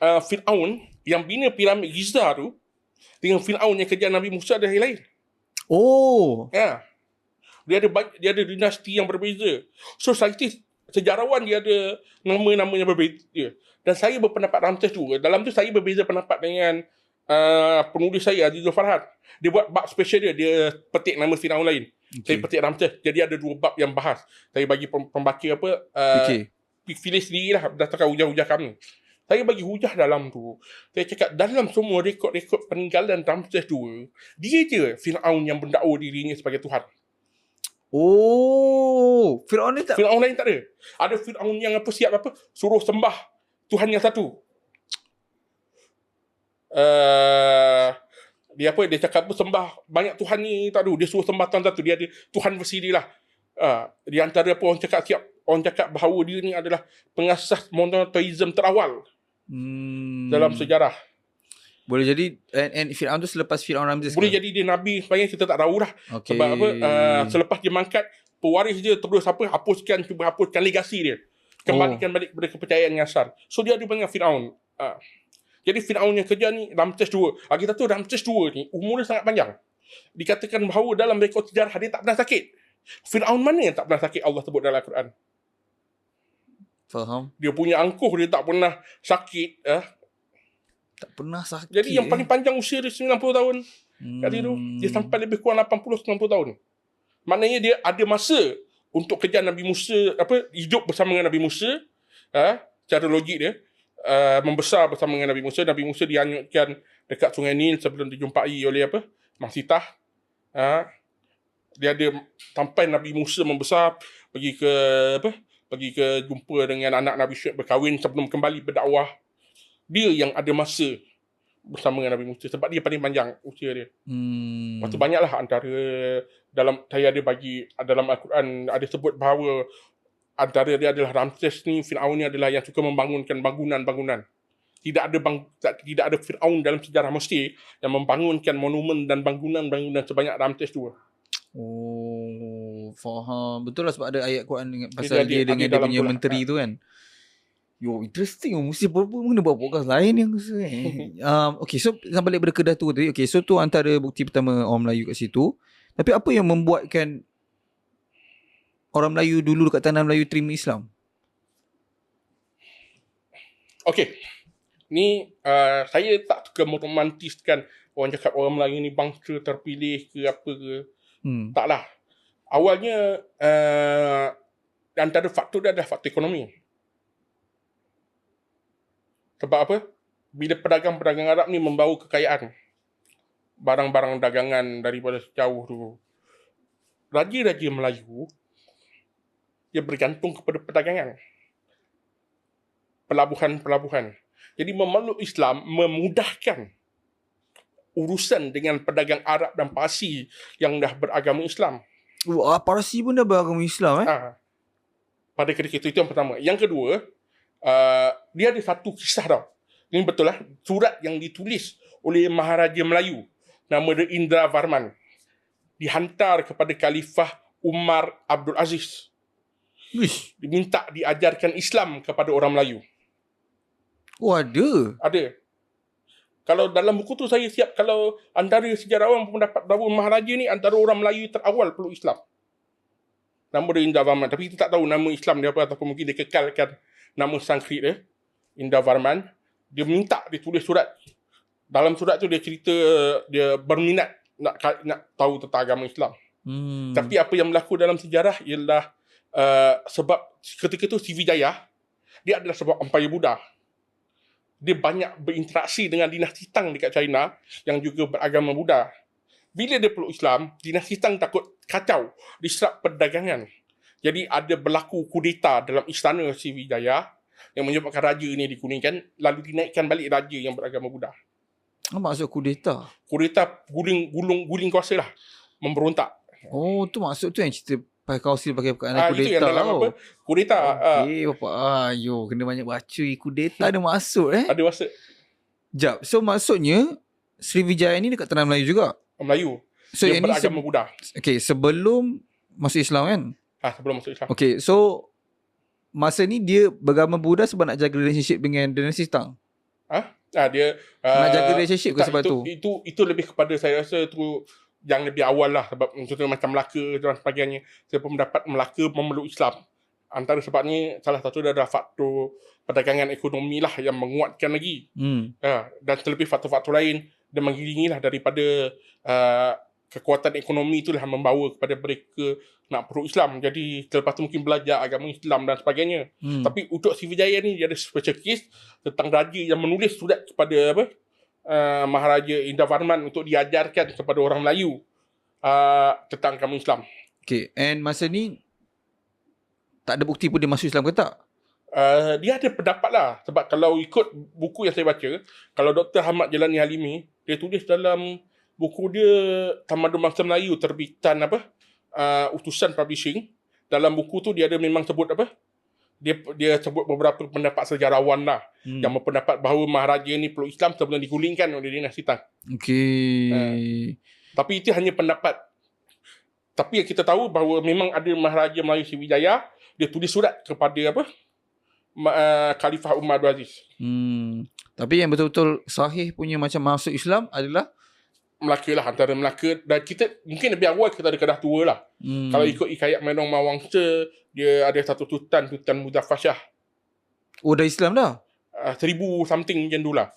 Fir'aun yang bina piramid Giza tu dengan Fir'aun yang kejar Nabi Musa ada yang lain. Oh. Ya. Dia ada dinasti yang berbeza. So saintis, sejarawan dia ada nama-nama yang berbeza. Dan saya berpendapat Ramses juga. Dalam tu saya berbeza pendapat dengan penulis saya, Azizul Farhad. Dia buat bab special dia petik nama Fir'aun lain. Saya petik Ramses. Jadi ada 2 bab yang bahas. Saya bagi pembaca pilih sendiri lah berdasarkan hujah-hujah kami. Saya bagi hujah dalam tu. Saya cakap dalam semua rekod-rekod peninggalan Ramses II, dia je Fir'aun yang mendakwa dirinya sebagai Tuhan. Oh, Fir'aun ni tak. Fir'aun lain tak ada. Ada Fir'aun yang suruh sembah Tuhan yang satu. Dia cakap sembah banyak Tuhan ni tak ada. Dia suruh sembah Tuhan satu. Dia ada Tuhan bersiri lah. Di antara apa orang cakap bahawa dia ni adalah pengasas monotheism terawal dalam sejarah. Boleh jadi and Fir'aun tu selepas Fir'aun Ramses boleh jadi dia Nabi, sebenarnya kita tak tahu lah. Sebab selepas dia mangkat, pewaris dia terus cuba hapuskan legasi dia, kembalikan balik kepada kepercayaan yang asal. So dia ada banyak Fir'aun. Jadi Fir'aun yang kerja ni Ramses II. Kita tahu Ramses II ni umurnya sangat panjang. Dikatakan bahawa dalam rekod sejarah dia tak pernah sakit. Fir'aun mana yang tak pernah sakit Allah sebut dalam Al-Quran? Faham. Dia punya angkuh dia tak pernah sakit. Tak pernah sakit. Jadi yang paling panjang usia dia 90 tahun. Kat situ dia sampai lebih kurang 80-90 tahun. Maknanya dia ada masa untuk kejar Nabi Musa, hidup bersama dengan Nabi Musa, cara logik dia, membesar bersama dengan Nabi Musa. Nabi Musa dihanyutkan dekat Sungai Nil sebelum dijumpai oleh Mahsitah. Dia ada sampai Nabi Musa membesar, pergi ke jumpa dengan anak Nabi Syuaib berkahwin sebelum kembali berdakwah. Dia yang ada masa bersama dengan Nabi Musa sebab dia paling panjang usia dia. Lepas tu banyaklah antara dalam saya ada bagi dalam Al-Quran ada sebut bahawa antara dia adalah Ramses ni, Fir'aun ni adalah yang suka membangunkan bangunan-bangunan. Tidak ada Fir'aun dalam sejarah Mesir yang membangunkan monumen dan bangunan-bangunan sebanyak Ramses II. Oh, faham. Betul lah sebab ada ayat Quran pasal dia dengan dia punya menteri tu kan. Yo, interesting. Mesti kena buat podcast lain yang okay, so sampai balik pada Kedah tu tadi. Okay, so tu antara bukti pertama orang Melayu kat situ. Tapi apa yang membuatkan orang Melayu dulu dekat tanah Melayu terima Islam? Okay, ni saya tak suka meromantiskan orang cakap orang Melayu ni bangsa terpilih ke apa ke. Taklah. Awalnya antara faktor dia adalah faktor ekonomi. Sebab apa? Bila pedagang-pedagang Arab ni membawa kekayaan, barang-barang dagangan daripada sejauh dulu, raja-raja Melayu dia bergantung kepada perdagangan, pelabuhan-pelabuhan. Jadi memeluk Islam memudahkan urusan dengan pedagang Arab dan Parsi yang dah beragama Islam. Parsi pun dah beragama Islam pada ketika itu yang pertama. Yang kedua, dia ada satu kisah tau. Ini betul lah. Surat yang ditulis oleh Maharaja Melayu, nama dia Indra Varman, dihantar kepada Khalifah Umar Abdul Aziz. Diminta diajarkan Islam kepada orang Melayu. Ada. Kalau dalam buku tu saya siap, kalau antara sejarawan pendapat bahawa Maharaja ni antara orang Melayu terawal peluk Islam. Nama dia Indra Varman. Tapi kita tak tahu nama Islam dia apa, ataupun mungkin dia kekalkan nama Sanskrit dia, Indra Varman. Dia minta ditulis surat. Dalam surat tu dia cerita dia berminat nak tahu tentang agama Islam. Tapi apa yang berlaku dalam sejarah ialah sebab ketika tu Sriwijaya dia adalah sebab Empire Buddha. Dia banyak berinteraksi dengan dinasti Tang dekat China yang juga beragama Buddha. Bila dia peluk Islam, dinasti Tang takut kacau, diserap perdagangan. Jadi ada berlaku kudeta dalam istana Sriwijaya yang menyebabkan raja ni dikuningkan, lalu dinaikkan balik raja yang beragama Buddha. Apa maksud kudeta? Kudeta guling kuasa lah, memberontak. Oh, tu maksud tu yang cerita pakai kausil pakai perkataan kudeta. Itu yang dalam apa? Kudeta. Okay, bapak. Kena banyak baca. Kudeta ada maksud Ada maksud. Jap. So maksudnya Sriwijaya ni dekat tanah Melayu juga? Melayu. So dia beragama Buddha. Okay, sebelum masuk Islam kan? Sebelum masuk Islam. Okay, so masa ni dia beragama Buddha sebab nak jaga relationship dengan dinasti Tang? Dia Nak jaga relationship ke sebab tu? Itu lebih kepada, saya rasa tu yang lebih awal lah. Sebab contohnya macam Melaka dan sebagainya, saya pun mendapat Melaka memeluk Islam. Antara sebabnya salah satu adalah faktor perdagangan ekonomi lah yang menguatkan lagi. Dan terlebih faktor-faktor lain dan mengiringi lah daripada kekuatan ekonomi itulah yang membawa kepada mereka nak peluk Islam. Jadi selepas tu mungkin belajar agama Islam dan sebagainya. Tapi untuk Sriwijaya ni dia ada special case tentang raja yang menulis surat kepada Maharaja Indah Varman untuk diajarkan kepada orang Melayu tentang agama Islam. Okay, and masa ni tak ada bukti pun dia masuk Islam ke tak? Dia ada pendapat lah. Sebab kalau ikut buku yang saya baca, kalau Dr. Ahmad Jalani Halimi, dia tulis dalam buku dia Tamadun Bangsa Melayu terbitan Utusan Publishing. Dalam buku tu dia ada memang sebut dia sebut beberapa pendapat sejarawan lah yang berpendapat bahawa Maharaja ni peluk Islam sebelum digulingkan oleh dinasti Tang. Tapi itu hanya pendapat. Tapi yang kita tahu bahawa memang ada Maharaja Melayu Sriwijaya, dia tulis surat kepada Khalifah Umar Abdul Aziz. Tapi yang betul-betul sahih punya macam masuk Islam adalah Melaka lah, antara Melaka. Dan kita mungkin lebih awal kita ada Kedah Tua lah. Kalau ikut Hikayat Menong Mawangsa, dia ada satu Tutan Muzaffar Shah. Oh, dah Islam dah? 1000 something macam tu lah.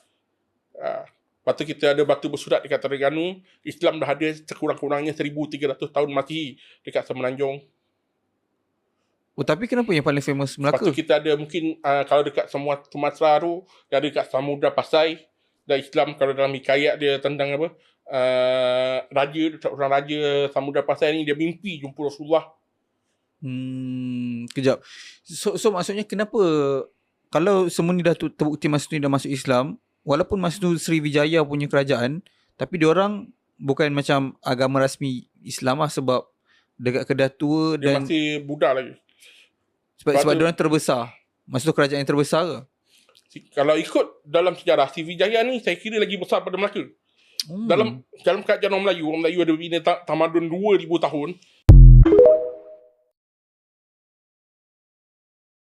Lepas tu kita ada batu bersurat dekat Terengganu. Islam dah ada sekurang-kurangnya 1300 tahun Masihi dekat Semenanjung. Oh, tapi kenapa yang paling famous Melaka? Lepas tu kita ada mungkin kalau dekat semua Sumatera tu, dia ada dekat Samudra Pasai. Dan Islam kalau dalam hikayat dia tentang seorang raja Samudra Pasai ni, dia mimpi jumpa Rasulullah. Kejap. So maksudnya kenapa kalau semua ni dah terbukti masa tu dah masuk Islam, walaupun masa tu Sriwijaya punya kerajaan, tapi diorang bukan macam agama rasmi Islam lah, sebab dekat Kedah Tua dia dan masih Buddha lagi. Sebab diorang terbesar. Masa tu kerajaan yang terbesar ke? Kalau ikut dalam sejarah, Sriwijaya ni saya kira lagi besar pada Melaka. Dalam kerajaan orang Melayu ada bina tamadun 2000 tahun.